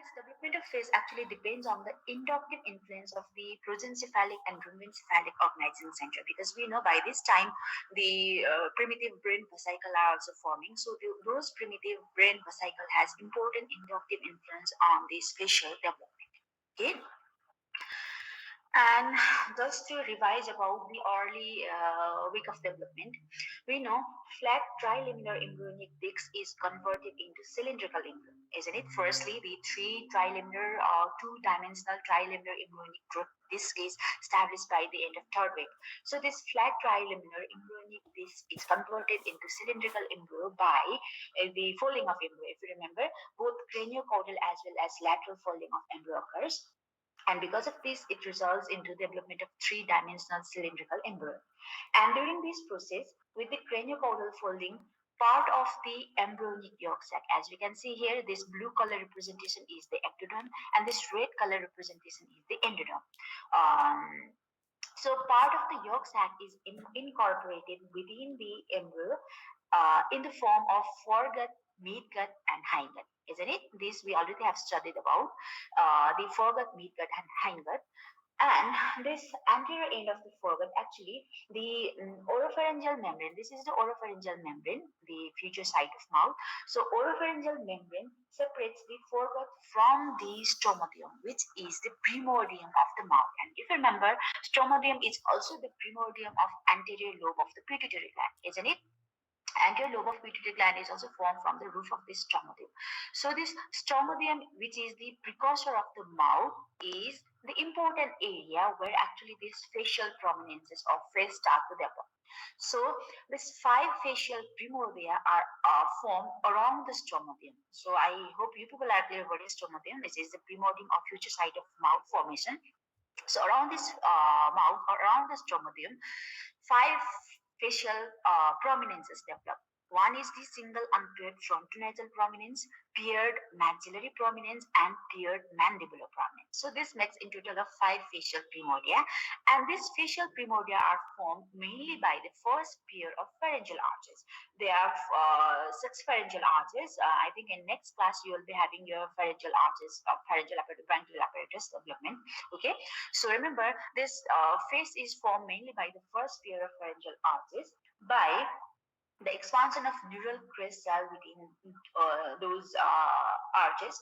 this development of phase actually depends on the inductive influence of the progencephalic and brachiocephalic organizing center, because we know by this time the primitive brain vesicle are also forming. So those primitive brain vesicle has important inductive influence on this facial development. Okay. And just to revise about the early week of development, we know flat trilaminar embryonic disc is converted into cylindrical embryo, isn't it? Firstly, the three trilaminar or two-dimensional trilaminar embryonic disc is established by the end of third week. So this flat trilaminar embryonic disc is converted into cylindrical embryo by the folding of embryo. If you remember, both craniocaudal as well as lateral folding of embryo occurs, and because of this it results into the development of three-dimensional cylindrical embryo. And during this process, with the craniocaudal folding, part of the embryonic yolk sac, as we can see here, this blue color representation is the ectoderm and this red color representation is the endoderm. So part of the yolk sac is incorporated within the embryo in the form of foregut, midgut, and hindgut. Isn't it? This we already have studied about the foregut, midgut, and hindgut. And this anterior end of the foregut, actually, the oropharyngeal membrane, this is the oropharyngeal membrane, the future site of mouth. So oropharyngeal membrane separates the foregut from the stomodium, which is the primordium of the mouth. And if you remember, stomodium is also the primordium of anterior lobe of the pituitary gland, isn't it? Anterior lobe of pituitary gland is also formed from the roof of this stomodium. So this stomodium, which is the precursor of the mouth, is the important area where actually these facial prominences of face start to develop. So these five facial primordia are formed around the stomodium. So I hope you people are clear what is stomodium. This is the primordium of future site of mouth formation. So around this mouth, around the stomodium, five facial prominences develop. One is the single unpaired frontonasal prominence, paired maxillary prominence, and paired mandibular prominence. So this makes in total of five facial primordia, and these facial primordia are formed mainly by the first pair of pharyngeal arches. There are six pharyngeal arches. I think in next class you will be having your pharyngeal arches of pharyngeal apparatus, bronchial apparatus development. Okay, so remember this face is formed mainly by the first pair of pharyngeal arches by the expansion of neural crest cell within those arches.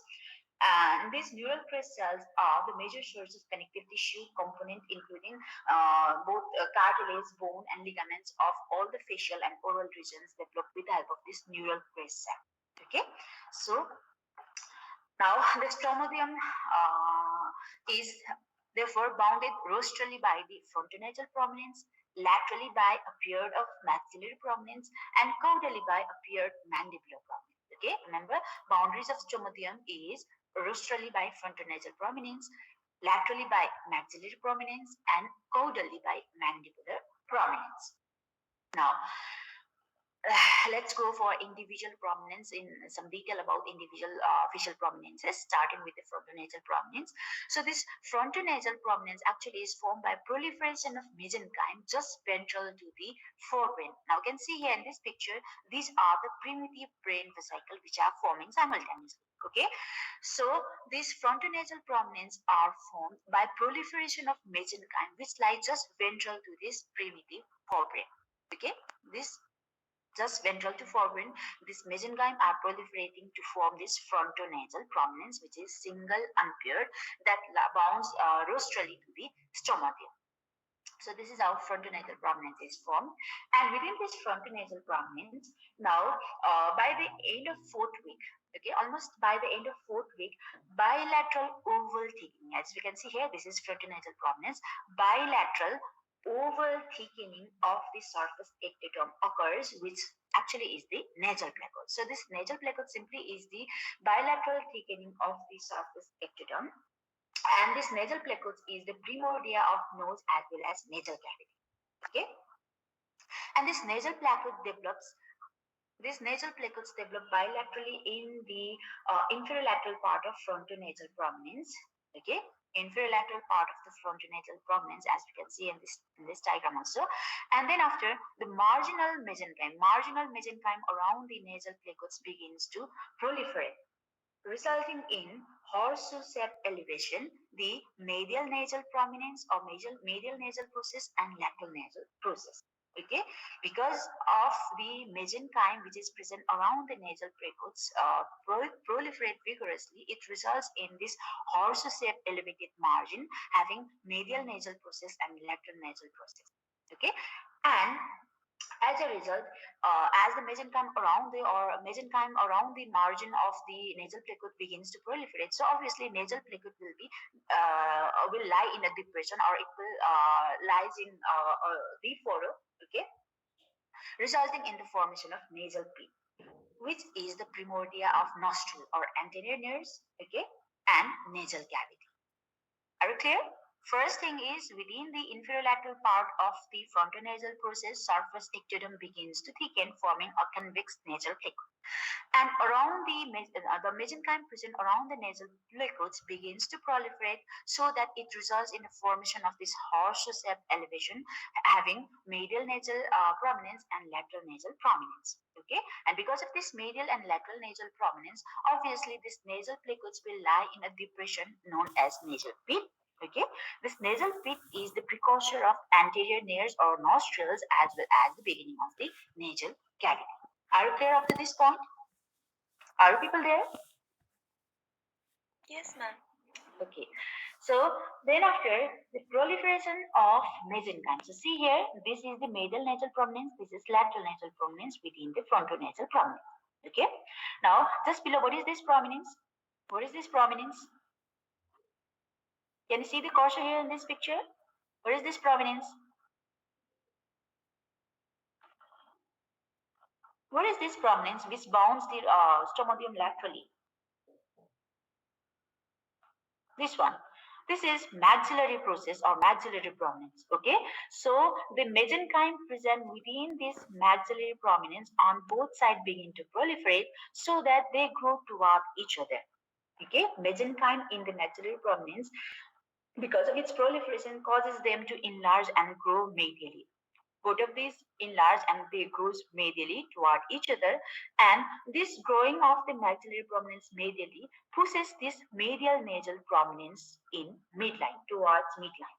And these neural crest cells are the major source of connective tissue component, including both cartilage, bone, and ligaments of all the facial and oral regions developed with the help of this neural crest cell. Okay, so now the stomodium is therefore bounded rostrally by the frontonasal prominence, laterally by a period of maxillary prominence, and caudally by a period mandibular prominence. Okay, remember boundaries of stomodium is rostrally by frontonasal prominence, laterally by maxillary prominence, and caudally by mandibular prominence. Now, let's go for individual prominence in some detail about individual facial prominences, starting with the frontonasal prominence. So this frontonasal prominence actually is formed by proliferation of mesenchyme just ventral to the forebrain. Now you can see here in this picture, these are the primitive brain vesicle which are forming simultaneously. Okay, so these frontonasal prominence are formed by proliferation of mesenchyme which lie just ventral to this primitive forebrain. Okay, this just ventral to forebrain, this mesenchyme are proliferating to form this frontonasal prominence, which is single unpaired that bounds rostrally to the stomodium. So this is how frontonasal prominence is formed. And within this frontonasal prominence, now by the end of fourth week, okay, almost by the end of fourth week, bilateral oval thickening, as we can see here, this is frontonasal prominence, bilateral oval thickening of the surface ectoderm occurs, which actually is the nasal placoid. So this nasal placoid simply is the bilateral thickening of the surface ectoderm, and this nasal placoid is the primordia of nose as well as nasal cavity. Okay, and this nasal placoid develops. These nasal placoids develop bilaterally in the inferolateral part of frontonasal prominence. Okay, inferolateral part of the frontonasal prominence, as we can see in this diagram also. And then after, the marginal mesenchyme around the nasal placoids begins to proliferate. resulting in horseshoe-shaped elevation, the medial nasal prominence or medial nasal process and lateral nasal process. Okay, because of the mesenchyme which is present around the nasal precox proliferate vigorously, it results in this horseshoe-shaped elevated margin having medial nasal process and lateral nasal process. Okay, and as a result, as the mesenchyme around the margin of the nasal placoid begins to proliferate, so obviously nasal placoid will lie in a depression, or it will lies in the furrow, okay, resulting in the formation of nasal pit, which is the primordia of nostril or anterior nerves, okay, and nasal cavity. Are you clear? First thing is, within the inferolateral part of the frontonasal process, surface ectoderm begins to thicken, forming a convex nasal plaque. And around the mesenchyme present around the nasal placoids begins to proliferate, so that it results in the formation of this horseshoe-shaped elevation having medial nasal prominence and lateral nasal prominence. Okay, and because of this medial and lateral nasal prominence, obviously this nasal placoids will lie in a depression known as nasal pit. Okay, this nasal pit is the precursor of anterior nares or nostrils, as well as the beginning of the nasal cavity. Are you clear up to this point? Are you people there? Yes, ma'am. Okay. So then after the proliferation of mesenchyme. So see here, this is the medial nasal prominence, this is lateral nasal prominence within the frontonasal prominence. Okay. Now just below, what is this prominence? What is this prominence? Can you see the cursor here in this picture? What is this prominence? What is this prominence which bounds the stomodium laterally? This one. This is maxillary process or maxillary prominence. Okay, so the mesenchyme present within this maxillary prominence on both sides begin to proliferate, so that they grow toward each other. Okay, mesenchyme in the maxillary prominence, because of its proliferation, causes them to enlarge and grow medially. Both of these enlarge and they grow medially toward each other, and this growing of the maxillary prominence medially pushes this medial nasal prominence in midline towards midline.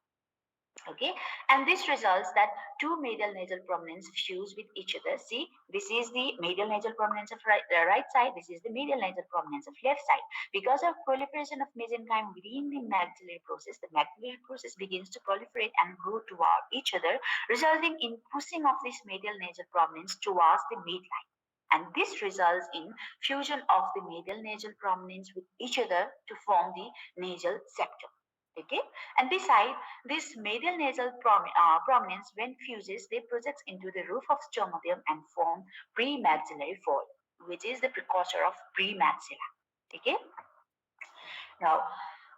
Okay, and this results that two medial nasal prominence fuse with each other. See, this is the medial nasal prominence of right side, this is the medial nasal prominence of left side. Because of proliferation of mesenchyme within the maxillary process, the maxillary process begins to proliferate and grow toward each other, resulting in pushing of this medial nasal prominence towards the midline, and this results in fusion of the medial nasal prominence with each other to form the nasal septum. Okay, and beside this medial nasal prominence, when fuses, they project into the roof of stomodium and form premaxillary fold, which is the precursor of premaxilla. Okay, now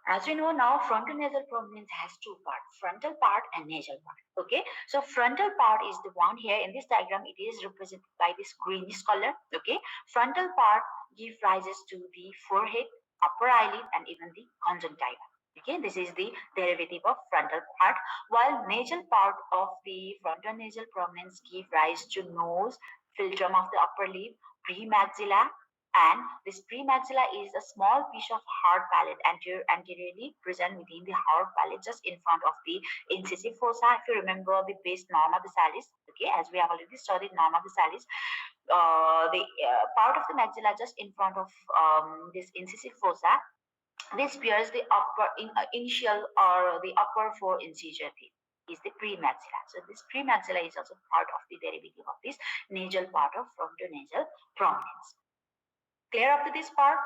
as we know now, frontonasal prominence has two parts, frontal part and nasal part. Okay, so frontal part is the one here in this diagram. It is represented by this greenish color. Okay, frontal part give rises to the forehead, upper eyelid, and even the conjunctiva. Okay, this is the derivative of frontal part, while nasal part of the frontonasal prominence give rise to nose, philtrum of the upper lip, premaxilla, and this premaxilla is a small piece of hard palate anteriorly present within the hard palate, just in front of the incisive fossa. If you remember the base norma facialis, okay, as we have already studied norma facialis, the part of the maxilla just in front of this incisive fossa, this bears the initial or the upper four incisor teeth is the premaxilla. So this premaxilla is also part of the derivative of this nasal part of frontonasal prominence. Clear up to this part?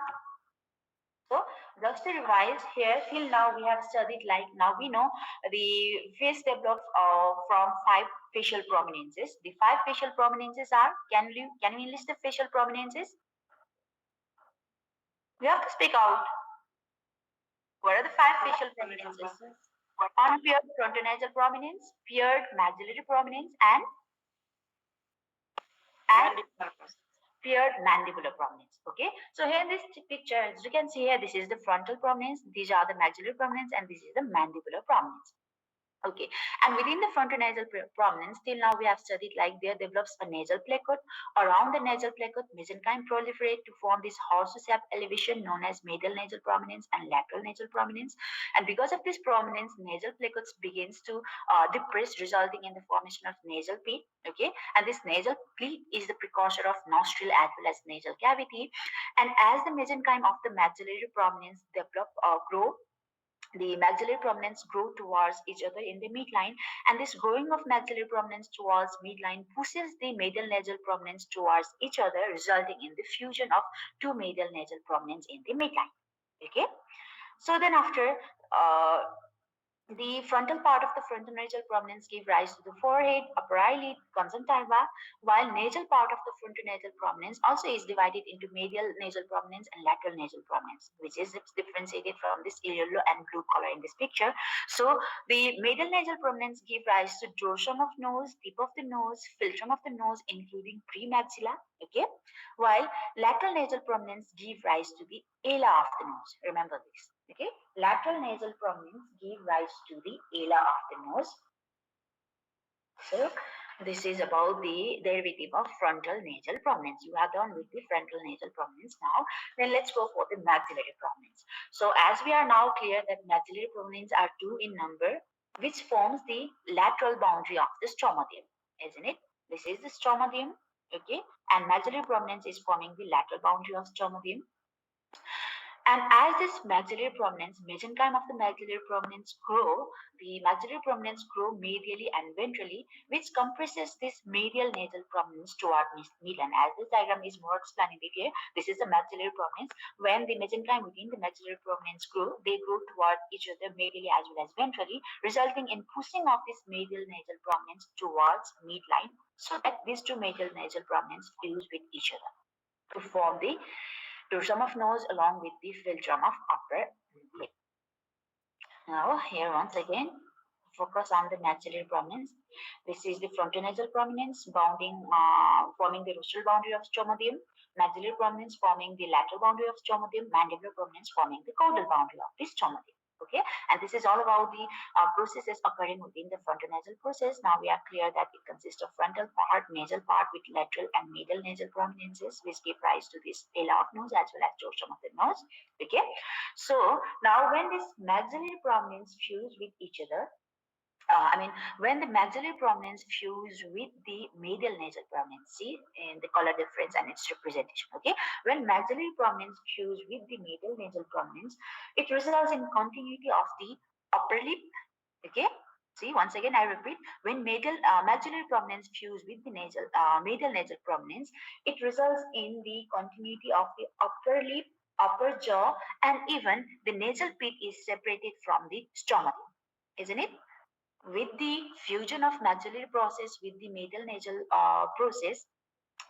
So just to revise here, till now we have studied, like now we know the face develops from five facial prominences. The five facial prominences are, can we list the facial prominences? You have to speak out. What are the five facial prominences? Unpaired frontonasal prominence, paired maxillary prominence, and paired mandibular prominence. Okay, so here in this picture, as you can see here, this is the frontal prominence, these are the maxillary prominence, and this is the mandibular prominence. Okay, and within the frontonasal prominence, till now we have studied like there develops a nasal placoid. Around the nasal placoid, mesenchyme proliferate to form this horseshape elevation known as medial nasal prominence and lateral nasal prominence. And because of this prominence, nasal placoids begins to depress, resulting in the formation of nasal pit. Okay, and this nasal pit is the precursor of nostril as well as nasal cavity. And as the mesenchyme of the maxillary prominence develop grow, the maxillary prominence grow towards each other in the midline, and this growing of maxillary prominence towards midline pushes the medial nasal prominence towards each other, resulting in the fusion of two medial nasal prominence in the midline. Okay, so then after uh, the frontal part of the frontal nasal prominence give rise to the forehead, upper eyelid, conjunctiva, while nasal part of the frontal nasal prominence also is divided into medial nasal prominence and lateral nasal prominence, which is differentiated from this yellow and blue color in this picture. So the medial nasal prominence give rise to dorsum of nose, tip of the nose, philtrum of the nose, including premaxilla. Okay, while lateral nasal prominence give rise to the ala of the nose. Remember this. Okay, lateral nasal prominence give rise to the ala of the nose. So this is about the derivative of frontal nasal prominence. You are done with the frontal nasal prominence now. Then let's go for the maxillary prominence. So as we are now clear that maxillary prominence are two in number, which forms the lateral boundary of the stromathium, isn't it? This is the stromathium, okay, and maxillary prominence is forming the lateral boundary of stromathium. And as this maxillary prominence, mesenchyme of the maxillary prominence grow, the maxillary prominence grow medially and ventrally, which compresses this medial nasal prominence toward midline. As this diagram is more explanative here, this is the maxillary prominence. When the mesenchyme within the maxillary prominence grow, they grow toward each other medially as well as ventrally, resulting in pushing of this medial nasal prominence towards midline, so that these two medial nasal prominence fuse with each other to form the dorsum of nose along with the philtrum of upper lip. Now here once again, focus on the maxillary prominence. This is the frontonasal prominence forming the rostral boundary of stromathium, maxillary prominence forming the lateral boundary of stromathium, mandibular prominence forming the caudal boundary of the stromathium. Okay, and this is all about the processes occurring within the frontonasal process. Now we are clear that it consists of frontal part, nasal part with lateral and medial nasal prominences, which give rise to this ala of nose as well as dorsum of the nose. Okay, so now when this maxillary prominence fuse with each other, when the maxillary prominence fuse with the medial nasal prominence, see in the color difference and its representation. Okay, when maxillary prominence fuse with the medial nasal prominence, it results in continuity of the upper lip. Okay, see once again I repeat, when maxillary prominence fuse with the medial nasal prominence, it results in the continuity of the upper lip, upper jaw, and even the nasal pit is separated from the stomach, isn't it? With the fusion of maxillary process with the medial nasal process,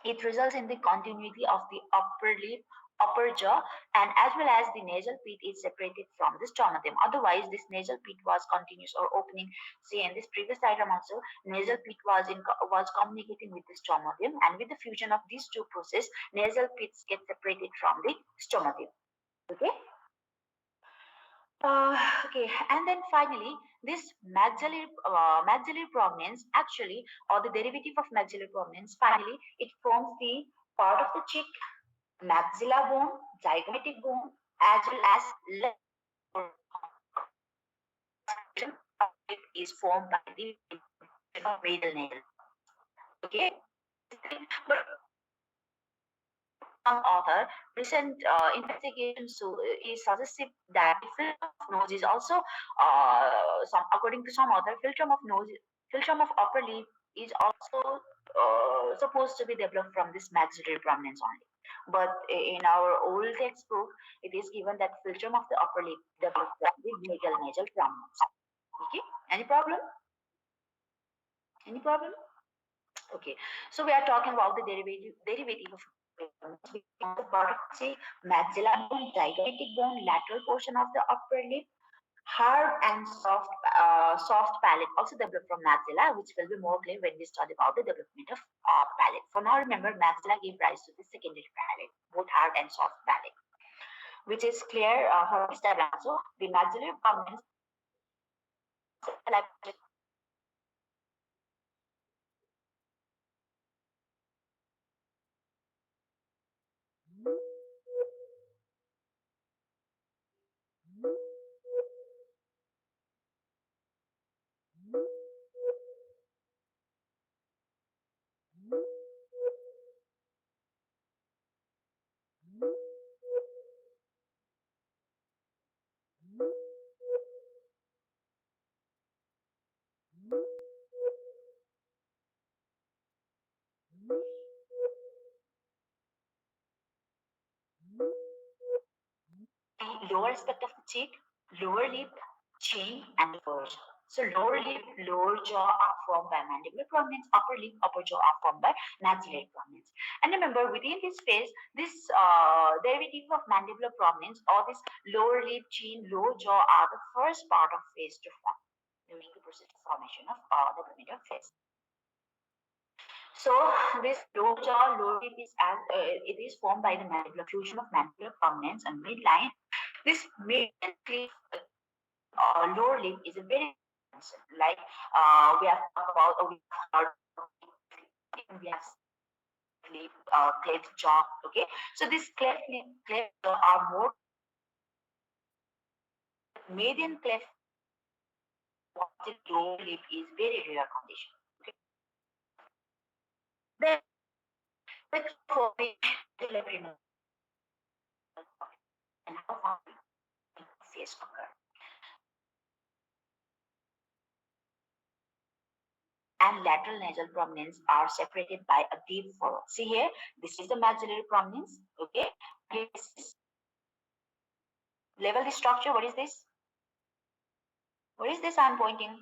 it results in the continuity of the upper lip, upper jaw, and as well as the nasal pit is separated from the stomatium. Otherwise, this nasal pit was continuous or opening. See, in this previous diagram also, nasal pit was communicating with the stomatium, and with the fusion of these two processes, nasal pits get separated from the stomatium. Okay. Okay, and then finally, this maxillary prominence actually, or the derivative of maxillary prominence, finally, it forms the part of the cheek, maxilla bone, zygomatic bone, as well as left is formed by the medial nail. Okay, but some author recent investigation is suggestive that the philtrum of nose is also some according to some author philtrum of upper lip is also supposed to be developed from this maxillary prominence only. But in our old textbook, it is given that philtrum of the upper lip developed from the medial nasal prominence. Okay, any problem? Any problem? Okay, so we are talking about the derivative of the part of say maxilla bone, zygomatic bone, lateral portion of the upper lip, hard and soft palate also developed from maxilla, which will be more clear when we study about the development of palate. For now, remember maxilla gave rise to the secondary palate, both hard and soft palate, which is clear for this diagram. So the maxillary prominence The lower aspect of the cheek, lower lip, chin, and the first. So lower lip, lower jaw are formed by mandibular prominence, upper lip, upper jaw are formed by maxillary prominence. And remember, within this face, this derivative of mandibular prominence or this lower lip, chin, lower jaw are the first part of face to form during the process of formation of the primitive face. So this lower jaw, lower lip is as it is formed by the mandibular fusion of mandibular prominence and midline. This median cliff lower lip is a very like we have talked about or we have heard we have lip cleft jaw. Okay, so this cleft lip, cleft jaw are more median cleft. Lower lip is very rare condition. Okay, then the formation and how face occur. And lateral nasal prominence are separated by a deep furrow. See here, this is the maxillary prominence. Okay, this is level the structure. What is this? What is this I'm pointing?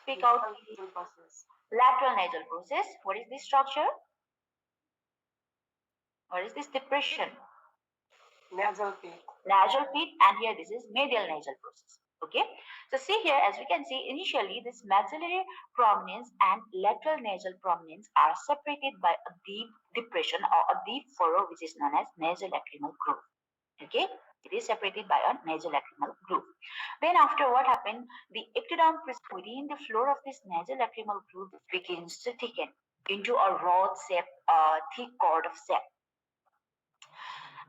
Speak out. Lateral nasal process. What is this structure? What is this depression? Nasal pit. Nasal pit, and here this is medial nasal process. Okay, so see here, as we can see, initially this maxillary prominence and lateral nasal prominence are separated by a deep depression or a deep furrow, which is known as nasolacrimal groove. Okay, it is separated by a nasolacrimal groove. Then after what happened, the ectoderm within the floor of this nasolacrimal groove begins to thicken into a rod shaped thick cord of sap.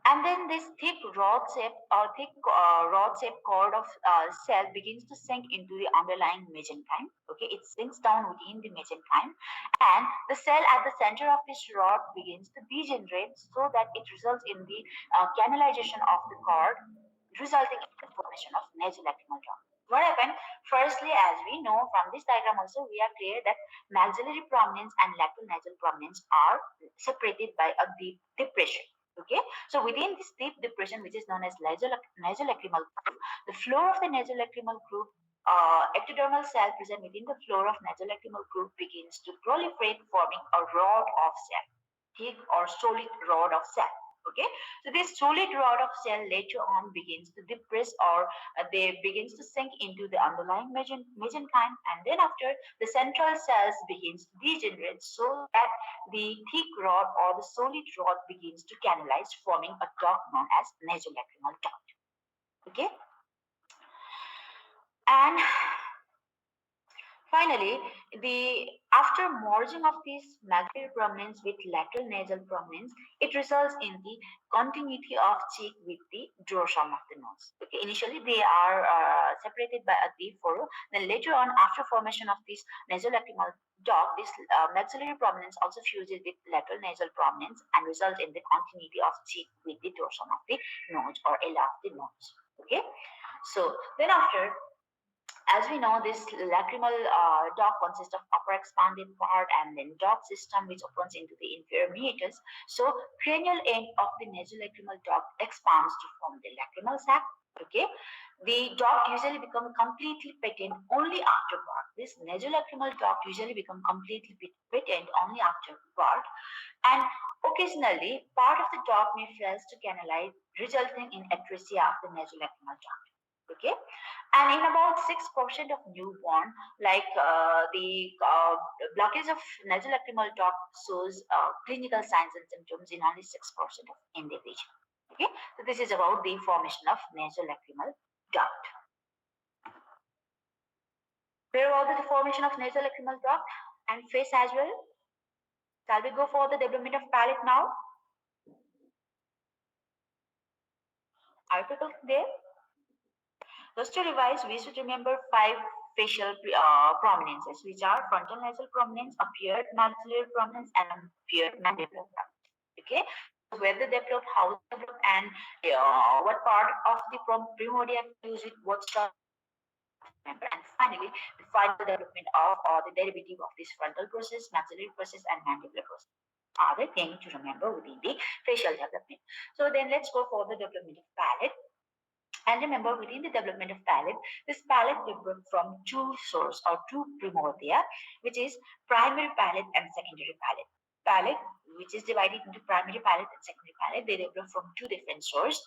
And then this thick rod shaped cord of cell begins to sink into the underlying mesenchyme. Okay, it sinks down within the mesenchyme, and the cell at the center of this rod begins to degenerate so that it results in the canalization of the cord, resulting in the formation of nasolacrimal drum. What happened? Firstly, as we know from this diagram also, we are clear that maxillary prominence and lateral nasal prominence are separated by a deep depression. Okay, so within this deep depression, which is known as nasolacrimal groove, the floor of the nasolacrimal groove, ectodermal cell present within the floor of nasolacrimal groove begins to proliferate, forming a rod of cell, thick or solid rod of cell. Okay, so this solid rod of cell later on begins to depress or they begins to sink into the underlying mesenchyme, and then after the central cells begins to degenerate so that the thick rod or the solid rod begins to canalize, forming a duct known as nasolacrimal duct. Okay, and finally, the after merging of these maxillary prominence with lateral nasal prominence, it results in the continuity of cheek with the dorsum of the nose. Okay, initially they are separated by a deep furrow. Then later on, after formation of this nasolacrimal duct, this maxillary prominence also fuses with lateral nasal prominence and results in the continuity of cheek with the dorsum of the nose or ella of the nose. Okay, so then after, as we know, this lacrimal duct consists of upper expanded part and then duct system which opens into the inferior meatus. So cranial end of the nasolacrimal duct expands to form the lacrimal sac. Okay, the duct usually become completely patent only after birth. This nasolacrimal duct usually become completely patent only after birth, and occasionally part of the duct may fail to canalize, resulting in atresia of the nasolacrimal duct. Okay, and in about 6% of newborn, like the blockage of nasolacrimal duct shows clinical signs and symptoms in only 6% of individuals. Okay, so this is about the formation of nasolacrimal duct. Where about the formation of nasolacrimal duct and face as well? Shall we go for the development of palate now? Are people there? Just to revise, we should remember five facial prominences, which are frontal nasal prominence, appeared maxillary prominence, and appeared mandibular prominence. Okay, so where they developed, how they developed, and what part of the primordia use it, what stuff remember. And finally, the final development of or the derivative of this frontal process, maxillary process, and mandibular process are the things to remember within the facial development. So then let's go for the development of palate. And remember, within the development of palate, this palate developed from two sources or two primordia, which is primary palate and secondary palate. Palate, which is divided into primary palate and secondary palate, they develop from two different sources.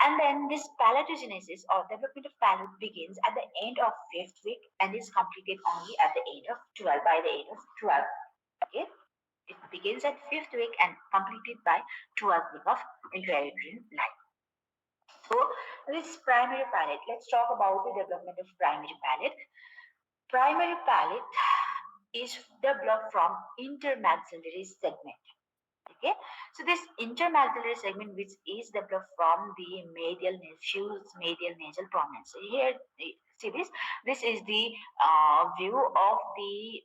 And then this palatogenesis or development of palate begins at the end of fifth week and is completed only at the age of 12, by the age of 12. Okay. It begins at fifth week and completed by 12th week of intrauterine life. So this primary palate, let's talk about the development of primary palate. Primary palate is developed from intermaxillary segment. Okay, so this intermaxillary segment, which is developed from the medial fused medial nasal prominence. So here, see this. This is the view of the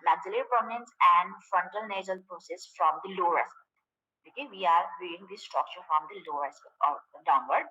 maxillary prominence and frontal nasal process from the lower aspect. Okay, we are viewing this structure from the lower aspect or downward.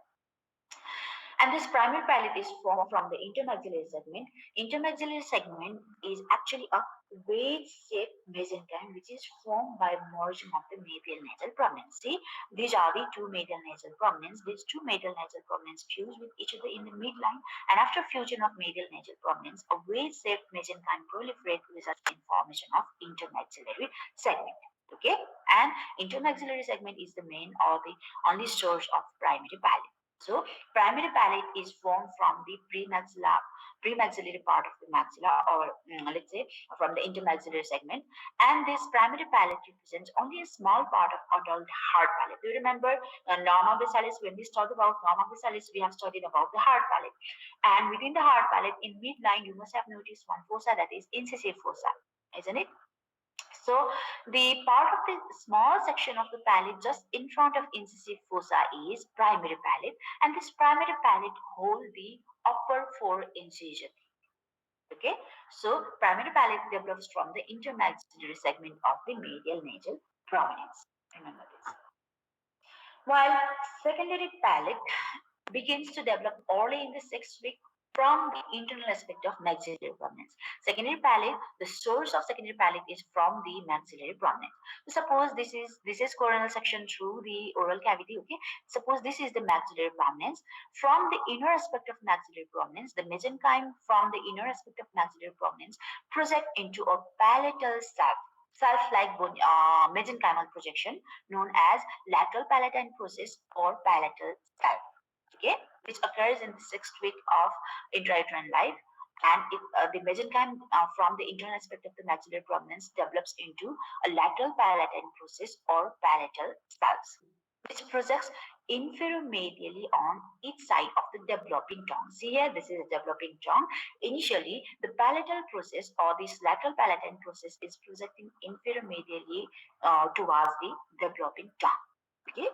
And this primary palate is formed from the intermaxillary segment. Intermaxillary segment is actually a wedge-shaped mesenchyme which is formed by merging of the medial nasal prominence. See, these are the two medial nasal prominence. These two medial nasal prominence fuse with each other in the midline, and after fusion of medial nasal prominence, a wedge-shaped mesenchyme proliferates results in formation of intermaxillary segment. Okay, and intermaxillary segment is the main or the only source of primary palate. So primary palate is formed from the premaxillary part of the maxilla, or let's say from the intermaxillary segment. And this primary palate represents only a small part of adult hard palate. Do you remember norma basalis? When we talked about norma basalis, we have studied about the hard palate. And within the hard palate, in midline, you must have noticed one fossa, that is incisive fossa, isn't it? So the part of the small section of the palate just in front of incisive fossa is primary palate, and this primary palate hold the upper four incision. Okay, so primary palate develops from the intermaxillary segment of the medial nasal prominence. Remember this. While secondary palate begins to develop early in the sixth week from the internal aspect of maxillary prominence. Secondary palate, the source of secondary palate is from the maxillary prominence. So suppose this is coronal section through the oral cavity. Okay, suppose this is the maxillary prominence. From the inner aspect of maxillary prominence, the mesenchyme from the inner aspect of maxillary prominence project into a palatal self-like mesenchymal projection known as lateral palatine process or palatal self. Okay, which occurs in the sixth week of intrauterine life, and the mesenchyme from the internal aspect of the maxillary prominence develops into a lateral palatine process or palatal salves, which projects inferomedially on each side of the developing tongue. See here, this is a developing tongue. Initially, the palatal process or this lateral palatine process is projecting inferomedially towards the developing tongue. Okay.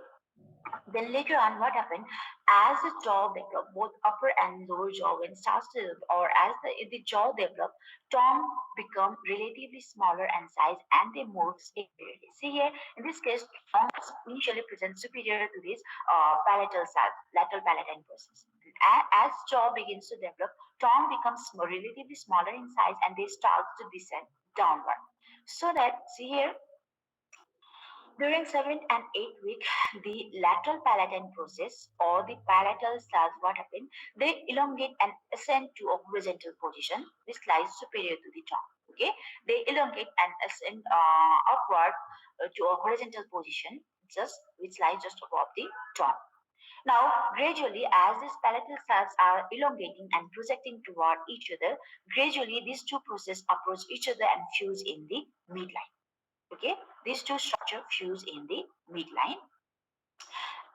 Then later on, what happened? As the jaw developed, both upper and lower jaw when starts to develop, or as the jaw developed, tongue become relatively smaller in size and they move superiorly. See here, in this case, tongue initially presents superior to this palatal side, lateral palatine process. As jaw begins to develop, tongue becomes relatively smaller in size and they start to descend downward. So that, see here, during 7th and 8th week, the lateral palatine process or the palatal cells, what happen? They elongate and ascend to a horizontal position which lies superior to the tongue. Okay, they elongate and ascend upward to a horizontal position just which lies just above the tongue. Now, gradually, as these palatal cells are elongating and projecting toward each other, gradually these two processes approach each other and fuse in the midline. Okay, these two structures fuse in the midline.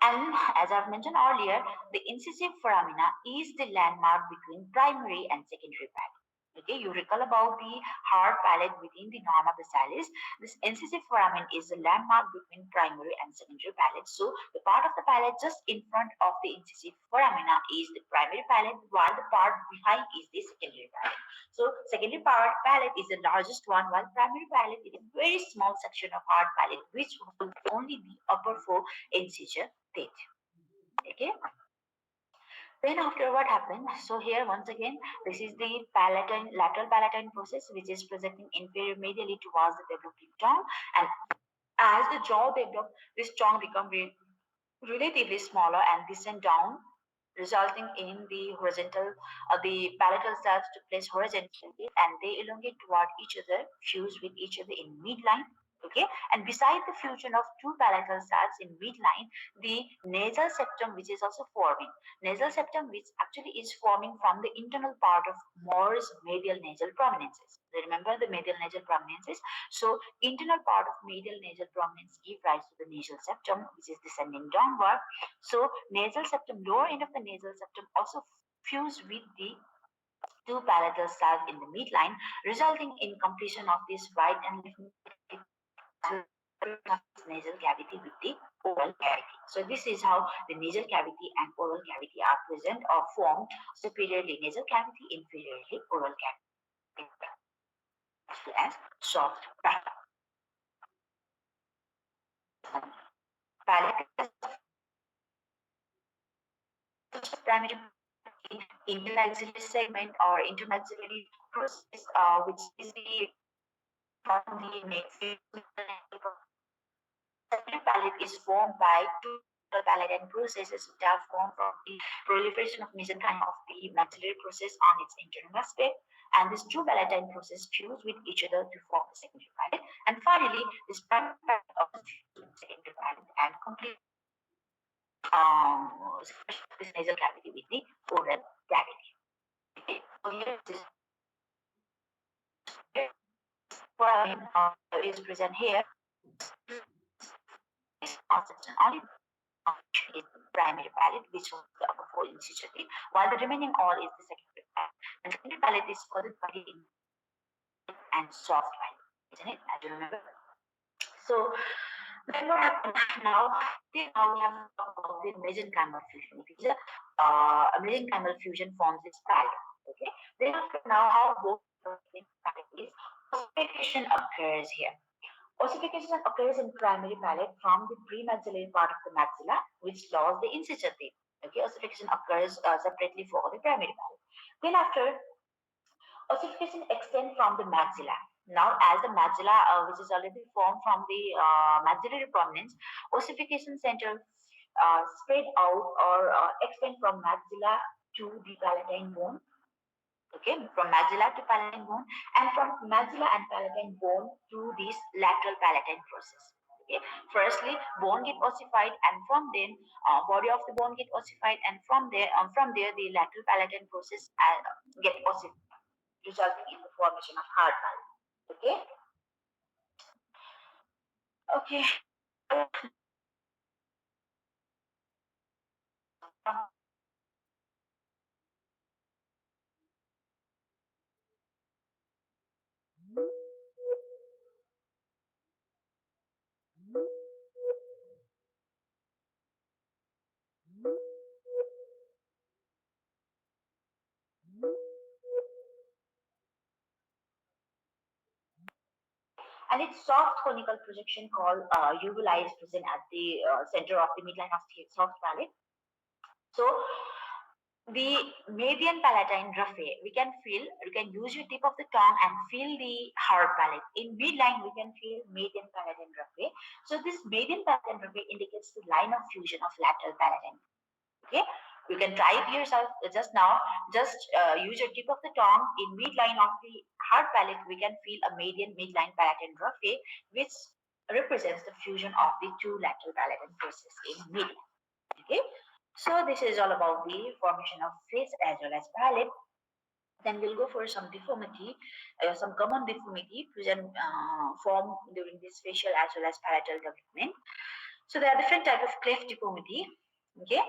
And as I've mentioned earlier, the incisive foramina is the landmark between primary and secondary palate. Okay, you recall about the hard palate within the norma basalis. This incisive foramen is the landmark between primary and secondary palate. So the part of the palate just in front of the incisive foramina is the primary palate, while the part behind is the secondary palate. So secondary part palate is the largest one, while primary palate is a very small section of hard palate, which holds only the upper four incisor teeth. Okay. Then after what happened? So here once again, this is the palatine, lateral palatine process, which is projecting inferior medially towards the developing tongue. And as the jaw develops, this tongue becomes relatively smaller and descend down, resulting in the horizontal, the palatal cells to place horizontally, and they elongate toward each other, fuse with each other in midline. Okay, and beside the fusion of two palatal cells in midline, the nasal septum, which is also forming. Nasal septum, which actually is forming from the internal part of Moore's medial nasal prominences. Remember the medial nasal prominences? So internal part of medial nasal prominence give rise to the nasal septum, which is descending downward. So nasal septum, lower end of the nasal septum also fuse with the two palatal cells in the midline, resulting in completion of this right and left nasal cavity with the oral cavity. So this is how the nasal cavity and oral cavity are present or formed: superiorly nasal cavity, inferiorly oral cavity, as soft palate. Primary intermaxillary segment or intermaxillary process, which is the from the palate is formed by two palatine processes which are formed from the proliferation of mesenchyme of the maxillary process on its internal aspect, and this two palatine process fuse with each other to form the secondary palate. And finally, this primary palate also fuse with the secondary palate and complete this nasal cavity with the oral cavity. Okay. So here is present here is consistent only is the primary palate, which was the upper four incision teeth, while the remaining all is the secondary palate. And secondary palate is further divided in and soft palate, isn't it? As you remember. So then what happened now? Now we have to talk about the mesenchymal fusion. It is a mesenchymal fusion forms this palate. Okay. Then after now, how both is ossification occurs here. Ossification occurs in primary palate from the premaxillary part of the maxilla, which lost the incisor teeth. Okay, ossification occurs separately for the primary palate. Then after, ossification extends from the maxilla. Now, as the maxilla, which is already formed from the maxillary prominence, ossification center spread out or extend from maxilla to the palatine bone. Okay, from maxilla to palatine bone, and from maxilla and palatine bone to this lateral palatine process. Okay, firstly bone get ossified, and from then body of the bone get ossified, and from there the lateral palatine process get ossified, resulting in the formation of hard palate. Okay. Okay. And its soft conical projection called uvula is present at the center of the midline of the soft palate. So the median palatine raphe, we can use your tip of the tongue and feel the hard palate. In midline, we can feel median palatine raphe. So this median palatine raphe indicates the line of fusion of lateral palatine. Okay, you can try it yourself just now. Just use your tip of the tongue in midline of the hard palate. We can feel a median midline palatine raphe, which represents the fusion of the two lateral palatine process in midline. Okay. So this is all about the formation of face as well as palate. Then we'll go for some deformity, some common deformity present form during this facial as well as palatal development. So there are different type of cleft deformity. Okay.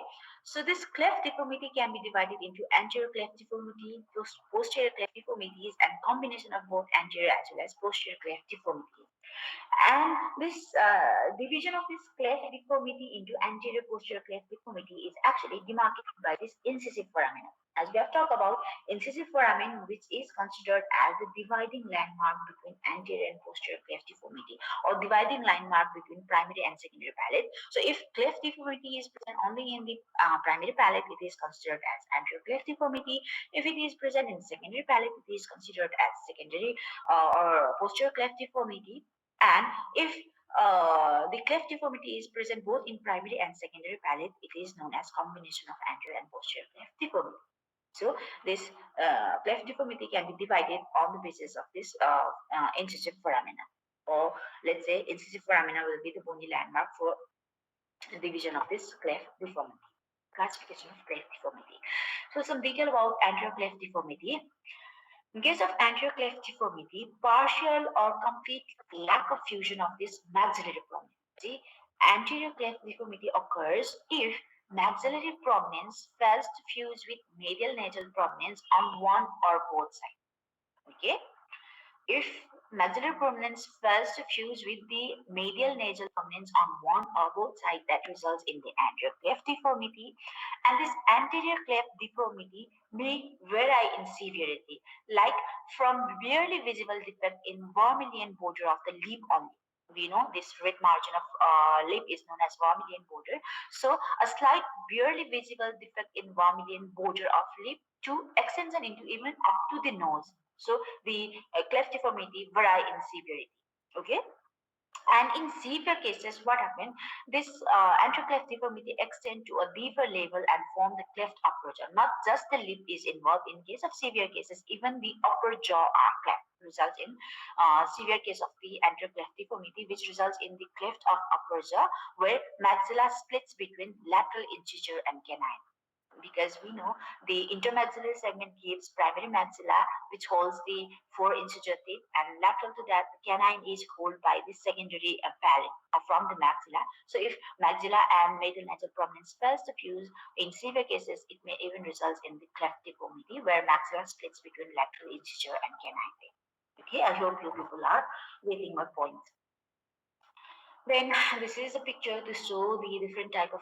So this cleft deformity can be divided into anterior cleft deformity, posterior cleft deformities, and combination of both anterior as well as posterior cleft deformities. And this division of this cleft deformity into anterior posterior cleft deformity is actually demarcated by this incisive foramen. As we have talked about, incisive foramen, which is considered as the dividing landmark between anterior and posterior cleft deformity, or dividing landmark between primary and secondary palate. So if cleft deformity is present only in the primary palate, it is considered as anterior cleft deformity. If it is present in secondary palate, it is considered as secondary or posterior cleft deformity. And if the cleft deformity is present both in primary and secondary palate, it is known as combination of anterior and posterior cleft deformity. So this cleft deformity can be divided on the basis of this incisive foramina, or let's say incisive foramina will be the bony landmark for division of this cleft deformity. Classification of cleft deformity. So some detail about anterior cleft deformity. In case of anterior cleft deformity, partial or complete lack of fusion of this maxillary prominence. See, anterior cleft deformity occurs if maxillary prominence fails to fuse with medial nasal prominence on one or both sides. Okay, if maxillary prominence fails to fuse with the medial nasal prominence on one or both sides, that results in the anterior cleft deformity. And this anterior cleft deformity may vary in severity, like from barely visible defect in vermilion border of the lip only. We know this red margin of lip is known as vermilion border. So a slight barely visible defect in vermilion border of lip to extension into even up to the nose. So the cleft deformity vary in severity. Okay. And in severe cases, what happened? This anterior cleft deformity extend to a deeper level and form the cleft upper jaw. Not just the lip is involved. In case of severe cases, even the upper jaw are cleft, results in severe case of the anterior cleft deformity, which results in the cleft of upper jaw, where maxilla splits between lateral incisor and canine, because we know the intermaxillary segment gives primary maxilla, which holds the four incisor teeth, and lateral to that, the canine is held by the secondary palate from the maxilla. So if maxilla and medial nasal prominence fails to fuse, in severe cases, it may even result in the cleft deformity, where maxilla splits between lateral incisor and canine teeth. Okay, I hope you people are getting my point. Then this is a picture to show the different type of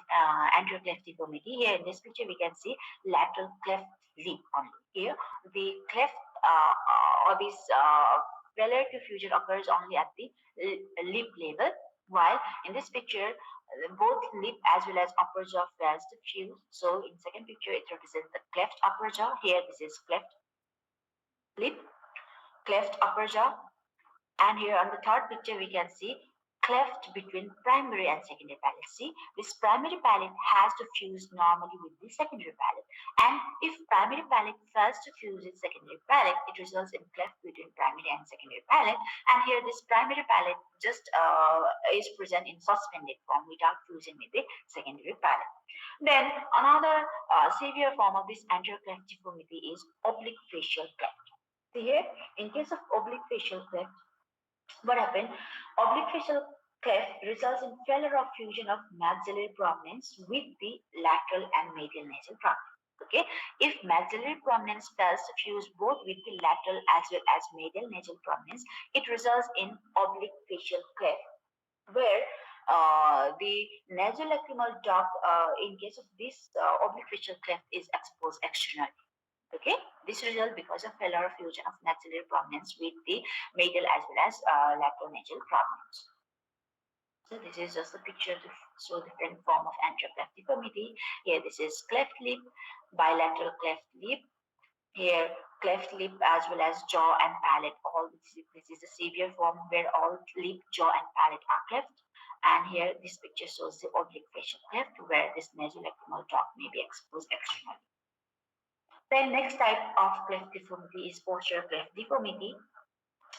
anterior cleft deformity. Here in this picture, we can see lateral cleft lip only. Here, the cleft or this failure to fusion occurs only at the lip level, while in this picture, both lip as well as upper jaw fails to fuse. So in second picture, it represents the cleft upper jaw. Here, this is cleft lip, cleft upper jaw, and here on the third picture, we can see cleft between primary and secondary palate. See, this primary palate has to fuse normally with the secondary palate. And if primary palate fails to fuse with secondary palate, it results in cleft between primary and secondary palate. And here this primary palate just is present in suspended form without fusing with the secondary palate. Then another severe form of this anterior cleft deformity is oblique facial cleft. See here, in case of oblique facial cleft, what happened? Oblique facial cleft results in failure of fusion of maxillary prominence with the lateral and medial nasal prominence. Okay, if maxillary prominence fails to fuse both with the lateral as well as medial nasal prominence, it results in oblique facial cleft, where the nasolacrimal duct, in case of this oblique facial cleft, is exposed externally. Okay, this result because of failure of fusion of maxillary prominence with the medial as well as lateral nasal prominence. So this is just a picture to show different form of anterior cleft deformity. Here this is cleft lip, bilateral cleft lip. Here cleft lip as well as jaw and palate. All this is a severe form where all lip, jaw and palate are cleft. And here this picture shows the oblique facial cleft, where this nasolacrimal duct may be exposed externally. Then next type of cleft deformity is posterior cleft deformity.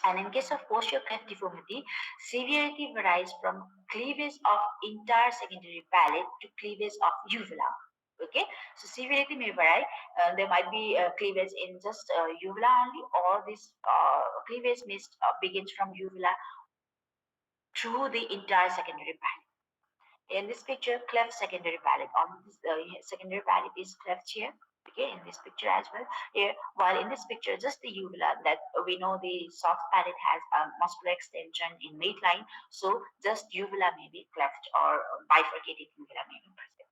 And in case of posterior cleft deformity, severity varies from cleavage of entire secondary palate to cleavage of uvula. Okay, so severity may vary. There might be cleavage in just uvula only, or this cleavage begins from uvula through the entire secondary palate. In this picture, cleft secondary palate. On this secondary palate is cleft here. Okay, in this picture as well. Here, while in this picture, just the uvula, that we know the soft palate has a muscular extension in midline, so just uvula may be cleft or bifurcated uvula may be present.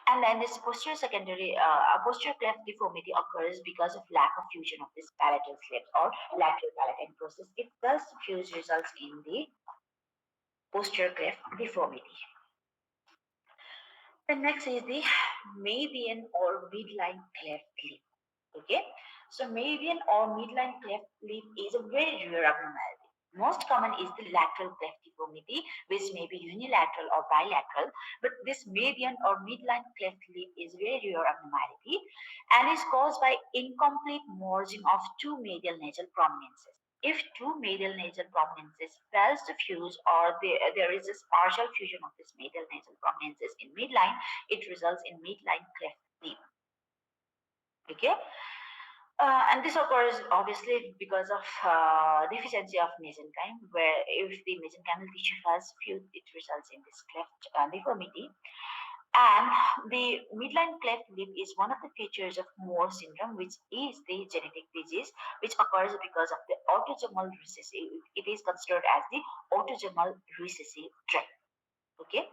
And then this posterior cleft deformity occurs because of lack of fusion of this palatal slits or lateral palatine process. It thus fuse results in the posterior cleft deformity. The next is the median or midline cleft lip. Okay, so median or midline cleft lip is a very rare abnormality. Most common is the lateral cleft deformity, which may be unilateral or bilateral, but this median or midline cleft lip is very rare abnormality and is caused by incomplete merging of two medial nasal prominences. If two medial nasal prominences fails to fuse or there is a partial fusion of this medial nasal prominences in midline, it results in midline cleft lip. Okay, and this occurs obviously because of deficiency of mesenchyme, where if the mesenchymal tissue fails fused, it results in this cleft deformity. And the midline cleft lip is one of the features of Moore syndrome, which is the genetic disease which occurs because of the autosomal recessive. It is considered as the autosomal recessive trait. Okay.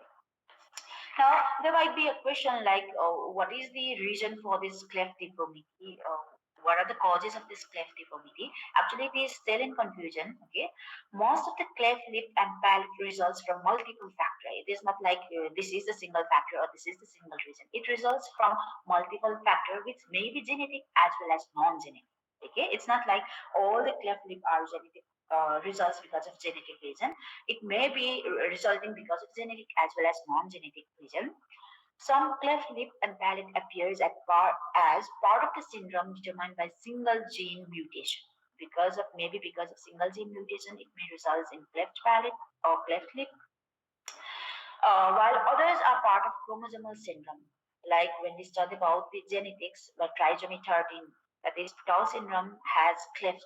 Now, there might be a question like, what is the reason for this cleft deformity? What are the causes of this cleft deformity? Actually, it is still in confusion. Okay, most of the cleft lip and palate results from multiple factors. It is not like this is the single factor or this is the single reason. It results from multiple factor, which may be genetic as well as non-genetic. Okay, it's not like all the cleft lip are genetic results because of genetic reason. It may be resulting because of genetic as well as non-genetic reason. Some cleft lip and palate appears as part of the syndrome determined by single gene mutation. Because of single gene mutation, it may result in cleft palate or cleft lip, while others are part of chromosomal syndrome. Like when we study about the genetics, like trisomy 13, that is Down syndrome has cleft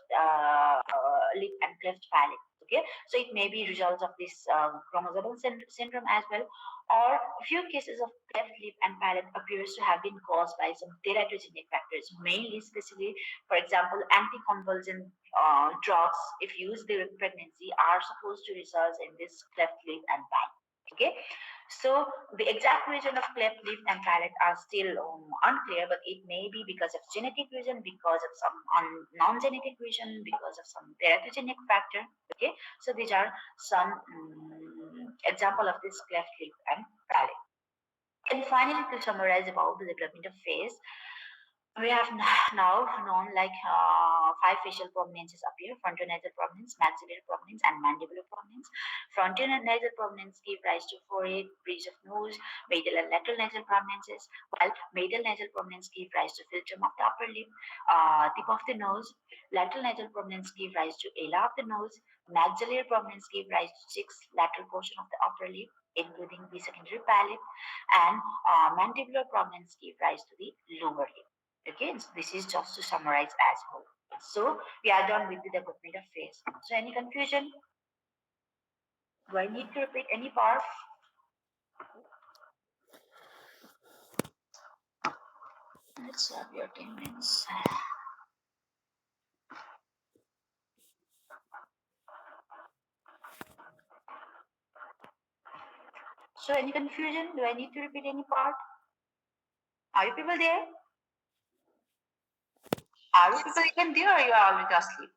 lip and cleft palate. Okay, so it may be results of this chromosomal syndrome as well, or a few cases of cleft lip and palate appears to have been caused by some teratogenic factors, mainly, especially, for example, anticonvulsant drugs, if used during pregnancy, are supposed to result in this cleft lip and palate. Okay, so the exact reason of cleft lip and palate are still unclear, but it may be because of genetic reason, because of some non-genetic reason, because of some teratogenic factor. Okay, so these are some example of this cleft lip and palate. And finally, to summarize about the development of face, we have now known like five facial prominences appear: frontonasal prominence, maxillary prominence, and mandibular prominence. Frontonasal prominence give rise to forehead, bridge of nose, medial and lateral nasal prominences, while medial nasal prominence give rise to philtrum of the upper lip, tip of the nose. Lateral nasal prominence give rise to ala of the nose. Maxillary prominence give rise to sixth lateral portion of the upper lip, including the secondary palate, and mandibular prominence give rise to the lower lip. Okay, so this is just to summarize as whole. So we are done with the development of face. So any confusion? Do I need to repeat any part? Let's have your 10 minutes. So any confusion? Do I need to repeat any part? Are you people there? Are you people even there or you are already asleep?